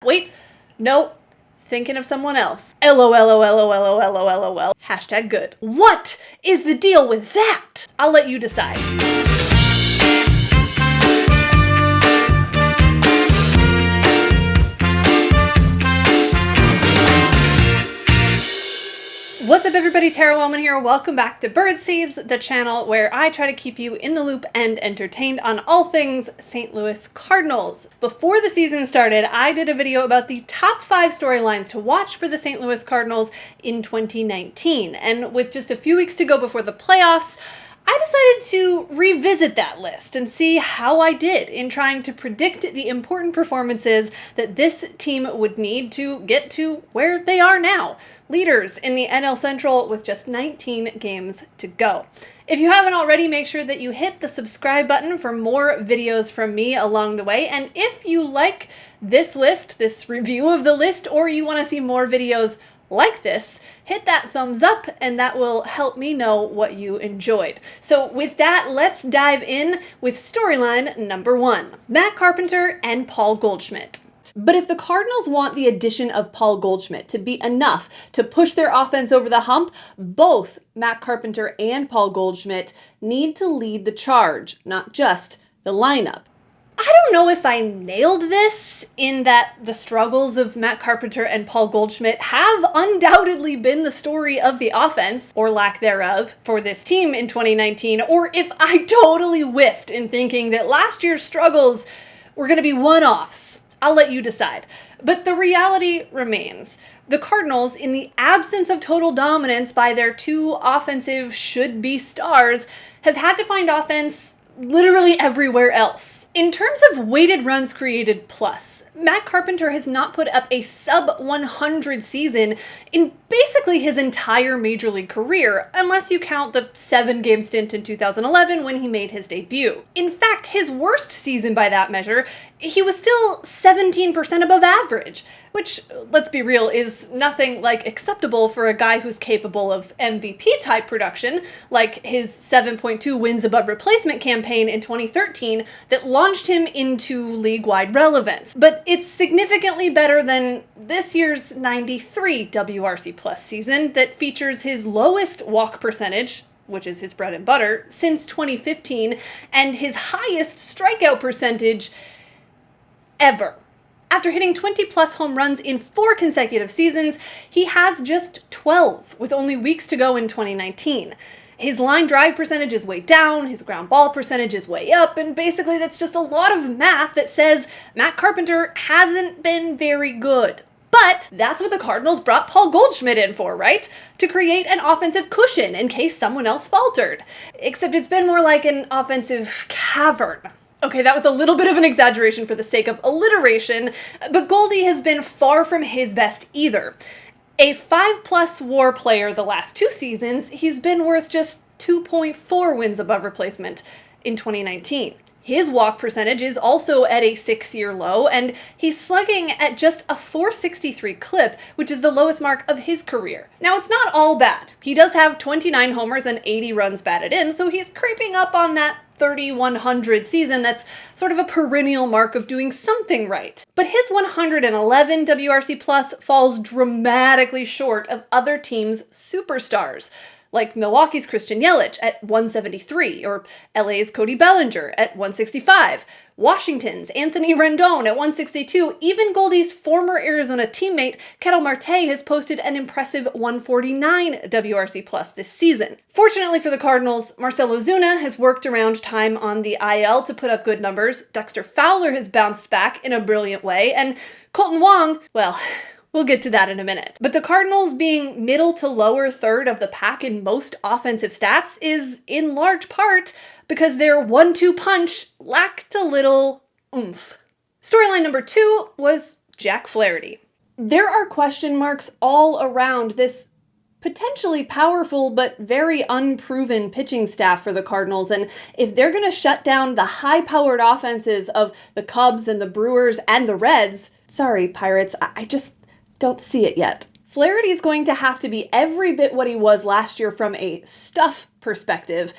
Wait, no, thinking of someone else. LOLOLOLOLOLOL. Hashtag good. What is the deal with that? I'll let you decide. What's up everybody, Tara Wellman here. Welcome back to Birdseeds, the channel where I try to keep you in the loop and entertained on all things St. Louis Cardinals. Before the season started, I did a video about the top 5 storylines to watch for the St. Louis Cardinals in 2019. And with just a few weeks to go before the playoffs, I decided to revisit that list and see how I did in trying to predict the important performances that this team would need to get to where they are now, leaders in the NL Central with just 19 games to go. If you haven't already, make sure that you hit the subscribe button for more videos from me along the way. And if you like this list, this review of the list, or you want to see more videos like this, hit that thumbs up and that will help me know what you enjoyed. So with that, let's dive in with storyline number 1, Matt Carpenter and Paul Goldschmidt. But if the Cardinals want the addition of Paul Goldschmidt to be enough to push their offense over the hump, both Matt Carpenter and Paul Goldschmidt need to lead the charge, not just the lineup. I don't know if I nailed this in that the struggles of Matt Carpenter and Paul Goldschmidt have undoubtedly been the story of the offense, or lack thereof, for this team in 2019, or if I totally whiffed in thinking that last year's struggles were going to be one-offs. I'll let you decide. But the reality remains. The Cardinals, in the absence of total dominance by their 2 offensive should-be stars, have had to find offense literally everywhere else. In terms of weighted runs created plus, Matt Carpenter has not put up a sub-100 season in basically his entire major league career, unless you count the 7-game stint in 2011 when he made his debut. In fact, his worst season by that measure, he was still 17% above average, which, let's be real, is nothing like acceptable for a guy who's capable of MVP-type production, like his 7.2 wins above replacement campaign in 2013 that launched him into league-wide relevance. But it's significantly better than this year's 93 WRC plus season that features his lowest walk percentage, which is his bread and butter, since 2015, and his highest strikeout percentage ever. After hitting 20-plus home runs in 4 consecutive seasons, he has just 12, with only weeks to go in 2019. His line drive percentage is way down, his ground ball percentage is way up, and basically that's just a lot of math that says Matt Carpenter hasn't been very good. But that's what the Cardinals brought Paul Goldschmidt in for, right? To create an offensive cushion in case someone else faltered. Except it's been more like an offensive cavern. Okay, that was a little bit of an exaggeration for the sake of alliteration, but Goldie has been far from his best either. A 5+ WAR player the last 2 seasons, he's been worth just 2.4 wins above replacement in 2019. His walk percentage is also at a 6-year low, and he's slugging at just a .463 clip, which is the lowest mark of his career. Now, it's not all bad. He does have 29 homers and 80 runs batted in, so he's creeping up on that 3,100 season that's sort of a perennial mark of doing something right. But his 111 WRC plus falls dramatically short of other teams' superstars, like Milwaukee's Christian Yelich at 173, or LA's Cody Bellinger at 165, Washington's Anthony Rendon at 162, even Goldie's former Arizona teammate Ketel Marte has posted an impressive 149 WRC plus this season. Fortunately for the Cardinals, Marcell Ozuna has worked around time on the IL to put up good numbers, Dexter Fowler has bounced back in a brilliant way, and Kolten Wong, well, we'll get to that in a minute. But the Cardinals being middle to lower third of the pack in most offensive stats is in large part because their 1-2 punch lacked a little oomph. Storyline number 2 was Jack Flaherty. There are question marks all around this potentially powerful but very unproven pitching staff for the Cardinals, and if they're going to shut down the high-powered offenses of the Cubs and the Brewers and the Reds, sorry, Pirates, I just don't see it yet. Flaherty is going to have to be every bit what he was last year from a stuff perspective,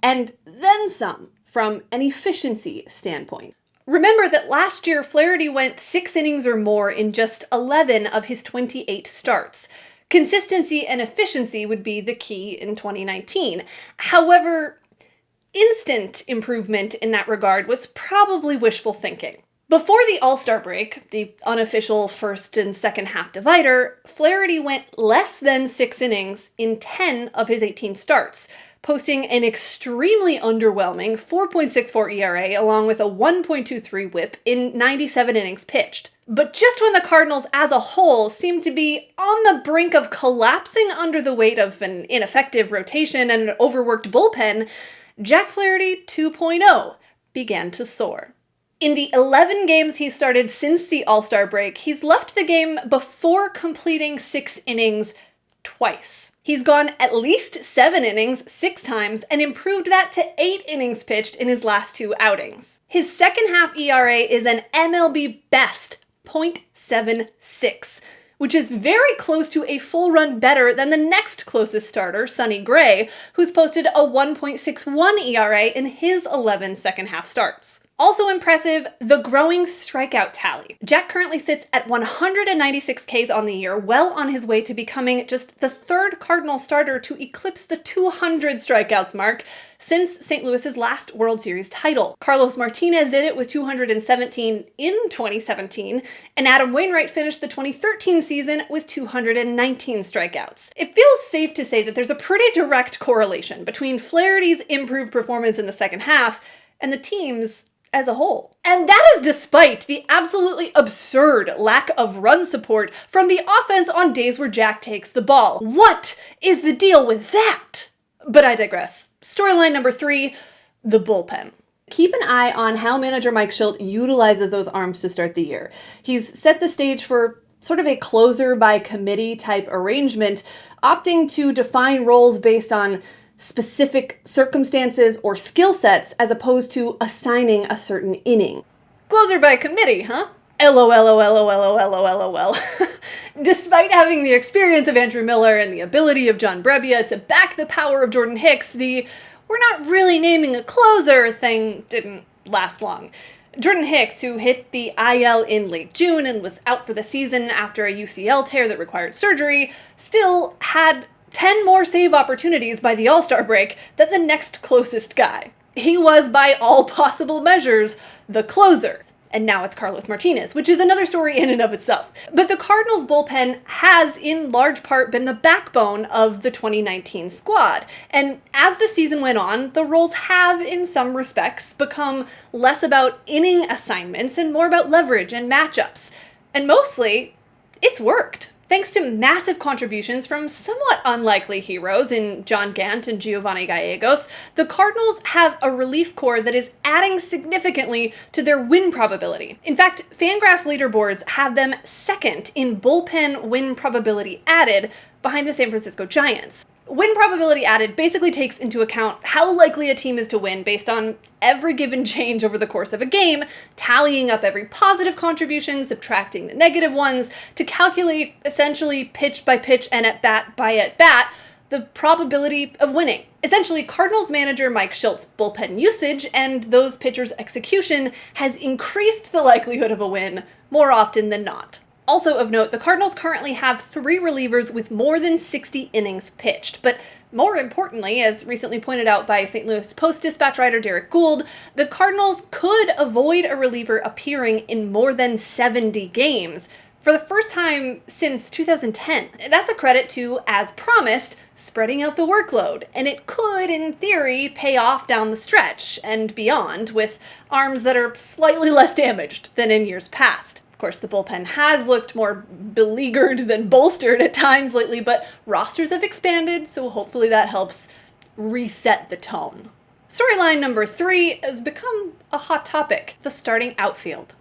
and then some from an efficiency standpoint. Remember that last year, Flaherty went 6 innings or more in just 11 of his 28 starts. Consistency and efficiency would be the key in 2019. However, instant improvement in that regard was probably wishful thinking. Before the All-Star break, the unofficial first and second half divider, Flaherty went less than 6 innings in 10 of his 18 starts, posting an extremely underwhelming 4.64 ERA along with a 1.23 whip in 97 innings pitched. But just when the Cardinals as a whole seemed to be on the brink of collapsing under the weight of an ineffective rotation and an overworked bullpen, Jack Flaherty 2.0 began to soar. In the 11 games he started since the All-Star break, he's left the game before completing 6 innings twice. He's gone at least 7 innings 6 times and improved that to 8 innings pitched in his last 2 outings. His second half ERA is an MLB best .76, which is very close to a full run better than the next closest starter, Sonny Gray, who's posted a 1.61 ERA in his 11 second half starts. Also impressive, the growing strikeout tally. Jack currently sits at 196 Ks on the year, well on his way to becoming just the 3rd Cardinal starter to eclipse the 200 strikeouts mark since St. Louis's last World Series title. Carlos Martinez did it with 217 in 2017, and Adam Wainwright finished the 2013 season with 219 strikeouts. It feels safe to say that there's a pretty direct correlation between Flaherty's improved performance in the second half and the team's as a whole. And that is despite the absolutely absurd lack of run support from the offense on days where Jack takes the ball. What is the deal with that? But I digress. Storyline number 3, the bullpen. Keep an eye on how manager Mike Shildt utilizes those arms to start the year. He's set the stage for sort of a closer by committee type arrangement, opting to define roles based on specific circumstances or skill sets as opposed to assigning a certain inning. Closer by committee, huh? LOL. Despite having the experience of Andrew Miller and the ability of John Brebbia to back the power of Jordan Hicks, the "we're not really naming a closer" thing didn't last long. Jordan Hicks, who hit the IL in late June and was out for the season after a UCL tear that required surgery, still had 10 more save opportunities by the All-Star break than the next closest guy. He was, by all possible measures, the closer. And now it's Carlos Martinez, which is another story in and of itself. But the Cardinals bullpen has, in large part, been the backbone of the 2019 squad. And as the season went on, the roles have, in some respects, become less about inning assignments and more about leverage and matchups. And mostly, it's worked. Thanks to massive contributions from somewhat unlikely heroes in John Gant and Giovanni Gallegos, the Cardinals have a relief corps that is adding significantly to their win probability. In fact, Fangraphs leaderboards have them second in bullpen win probability added behind the San Francisco Giants. Win probability added basically takes into account how likely a team is to win based on every given change over the course of a game, tallying up every positive contribution, subtracting the negative ones, to calculate essentially pitch by pitch and at bat by at bat the probability of winning. Essentially, Cardinals manager Mike Shilt's bullpen usage and those pitchers' execution has increased the likelihood of a win more often than not. Also of note, the Cardinals currently have 3 relievers with more than 60 innings pitched. But more importantly, as recently pointed out by St. Louis Post-Dispatch writer Derek Gould, the Cardinals could avoid a reliever appearing in more than 70 games for the first time since 2010. That's a credit to, as promised, spreading out the workload, and it could, in theory, pay off down the stretch and beyond with arms that are slightly less damaged than in years past. Of course, the bullpen has looked more beleaguered than bolstered at times lately, but rosters have expanded, so hopefully that helps reset the tone. Storyline number 3 has become a hot topic: the starting outfield.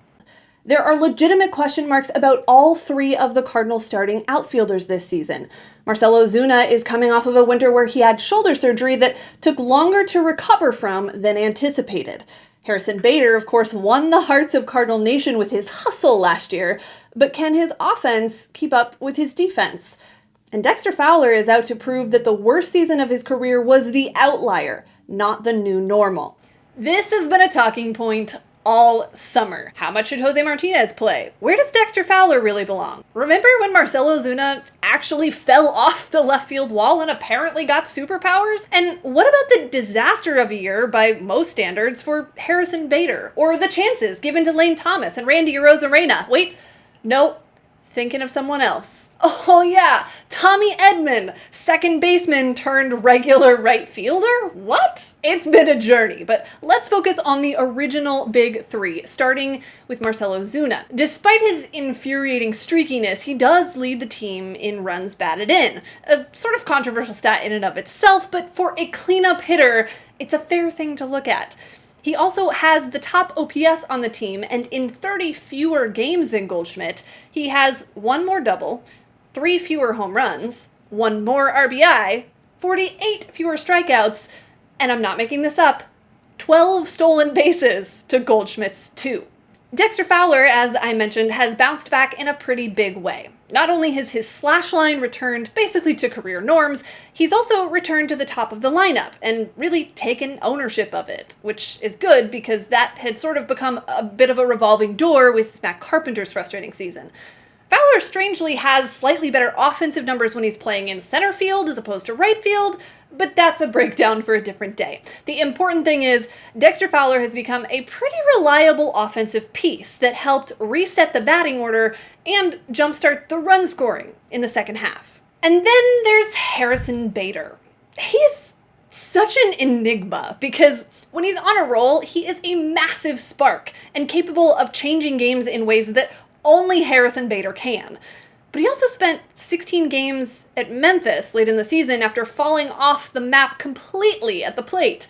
There are legitimate question marks about all 3 of the Cardinals' starting outfielders this season. Marcell Ozuna is coming off of a winter where he had shoulder surgery that took longer to recover from than anticipated. Harrison Bader, of course, won the hearts of Cardinal Nation with his hustle last year, but can his offense keep up with his defense? And Dexter Fowler is out to prove that the worst season of his career was the outlier, not the new normal. This has been a talking point all summer. How much should Jose Martinez play? Where does Dexter Fowler really belong? Remember when Marcell Ozuna actually fell off the left field wall and apparently got superpowers? And what about the disaster of a year by most standards for Harrison Bader? Or the chances given to Lane Thomas and Randy Arozarena? Wait, no. Thinking of someone else. Oh yeah, Tommy Edman, second baseman turned regular right fielder? What? It's been a journey, but let's focus on the original big three, starting with Marcell Ozuna. Despite his infuriating streakiness, he does lead the team in runs batted in. A sort of controversial stat in and of itself, but for a cleanup hitter, it's a fair thing to look at. He also has the top OPS on the team, and in 30 fewer games than Goldschmidt, he has one more double, 3 fewer home runs, 1 more RBI, 48 fewer strikeouts, and I'm not making this up, 12 stolen bases to Goldschmidt's 2. Dexter Fowler, as I mentioned, has bounced back in a pretty big way. Not only has his slash line returned basically to career norms, he's also returned to the top of the lineup and really taken ownership of it, which is good because that had sort of become a bit of a revolving door with Matt Carpenter's frustrating season. Fowler strangely has slightly better offensive numbers when he's playing in center field as opposed to right field, but that's a breakdown for a different day. The important thing is, Dexter Fowler has become a pretty reliable offensive piece that helped reset the batting order and jumpstart the run scoring in the second half. And then there's Harrison Bader. He's such an enigma because when he's on a roll, he is a massive spark and capable of changing games in ways that only Harrison Bader can. But he also spent 16 games at Memphis late in the season after falling off the map completely at the plate.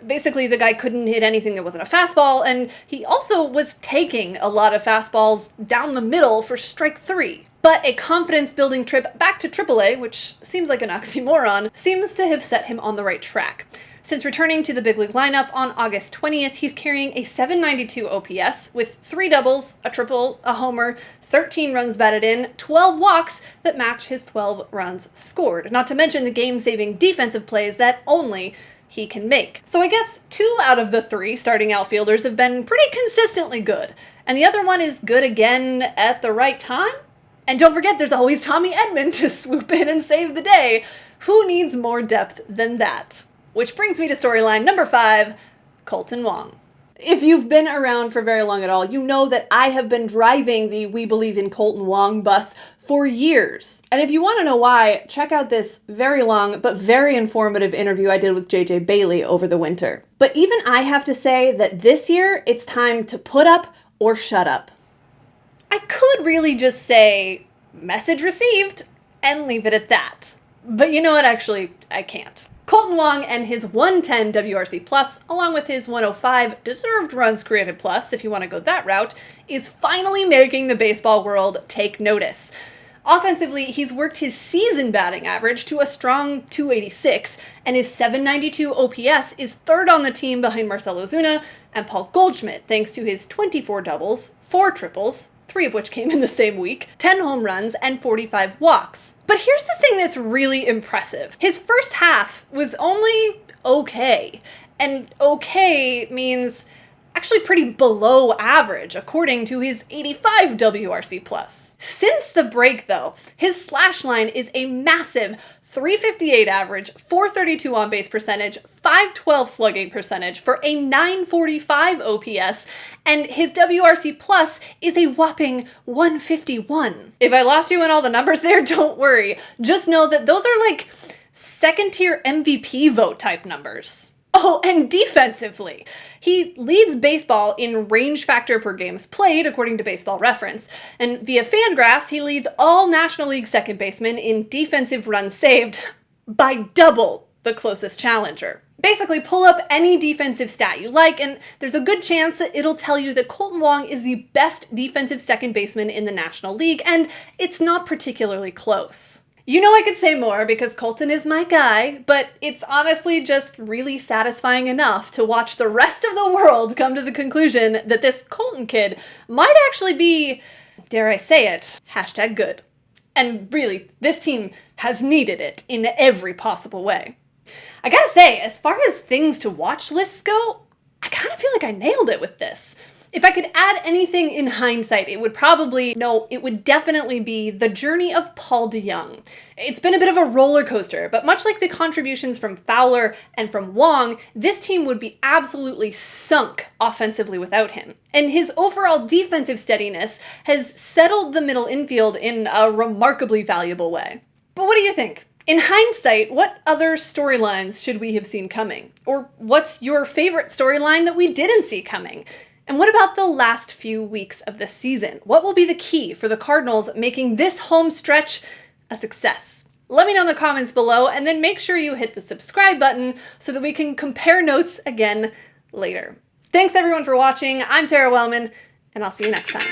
Basically, the guy couldn't hit anything that wasn't a fastball, and he also was taking a lot of fastballs down the middle for strike 3. But a confidence-building trip back to AAA, which seems like an oxymoron, seems to have set him on the right track. Since returning to the big league lineup on August 20th, he's carrying a .792 OPS with 3 doubles, a triple, a homer, 13 runs batted in, 12 walks that match his 12 runs scored, not to mention the game-saving defensive plays that only he can make. So I guess 2 out of the 3 starting outfielders have been pretty consistently good, and the other one is good again at the right time? And don't forget, there's always Tommy Edman to swoop in and save the day. Who needs more depth than that? Which brings me to storyline number 5, Kolten Wong. If you've been around for very long at all, you know that I have been driving the We Believe in Kolten Wong bus for years. And if you want to know why, check out this very long but very informative interview I did with JJ Bailey over the winter. But even I have to say that this year, it's time to put up or shut up. I could really just say, message received, and leave it at that. But you know what, actually, I can't. Kolten Wong and his 110 WRC plus, along with his 105 deserved runs created plus, if you want to go that route, is finally making the baseball world take notice. Offensively, he's worked his season batting average to a strong 286, and his 792 OPS is third on the team behind Marcell Ozuna and Paul Goldschmidt, thanks to his 24 doubles, 4 triples, 3 of which came in the same week, 10 home runs, and 45 walks. But here's the thing that's really impressive. His first half was only okay. And okay means actually pretty below average, according to his 85 WRC plus. Since the break, though, his slash line is a massive 358 average, 432 on-base percentage, 512 slugging percentage for a 945 OPS, and his WRC plus is a whopping 151. If I lost you in all the numbers there, don't worry. Just know that those are like second-tier MVP vote type numbers. Oh, and defensively, he leads baseball in range factor per games played, according to Baseball Reference, and via Fangraphs, he leads all National League second basemen in defensive runs saved by double the closest challenger. Basically, pull up any defensive stat you like, and there's a good chance that it'll tell you that Kolten Wong is the best defensive second baseman in the National League, and it's not particularly close. You know I could say more because Kolten is my guy, but it's honestly just really satisfying enough to watch the rest of the world come to the conclusion that this Kolten kid might actually be, dare I say it, #good. And really, this team has needed it in every possible way. I gotta say, as far as things to watch lists go, I kind of feel like I nailed it with this. If I could add anything in hindsight, it would definitely be the journey of Paul DeJong. It's been a bit of a roller coaster, but much like the contributions from Fowler and from Wong, this team would be absolutely sunk offensively without him. And his overall defensive steadiness has settled the middle infield in a remarkably valuable way. But what do you think? In hindsight, what other storylines should we have seen coming? Or what's your favorite storyline that we didn't see coming? And what about the last few weeks of the season? What will be the key for the Cardinals making this home stretch a success? Let me know in the comments below, and then make sure you hit the subscribe button so that we can compare notes again later. Thanks everyone for watching. I'm Tara Wellman, and I'll see you next time.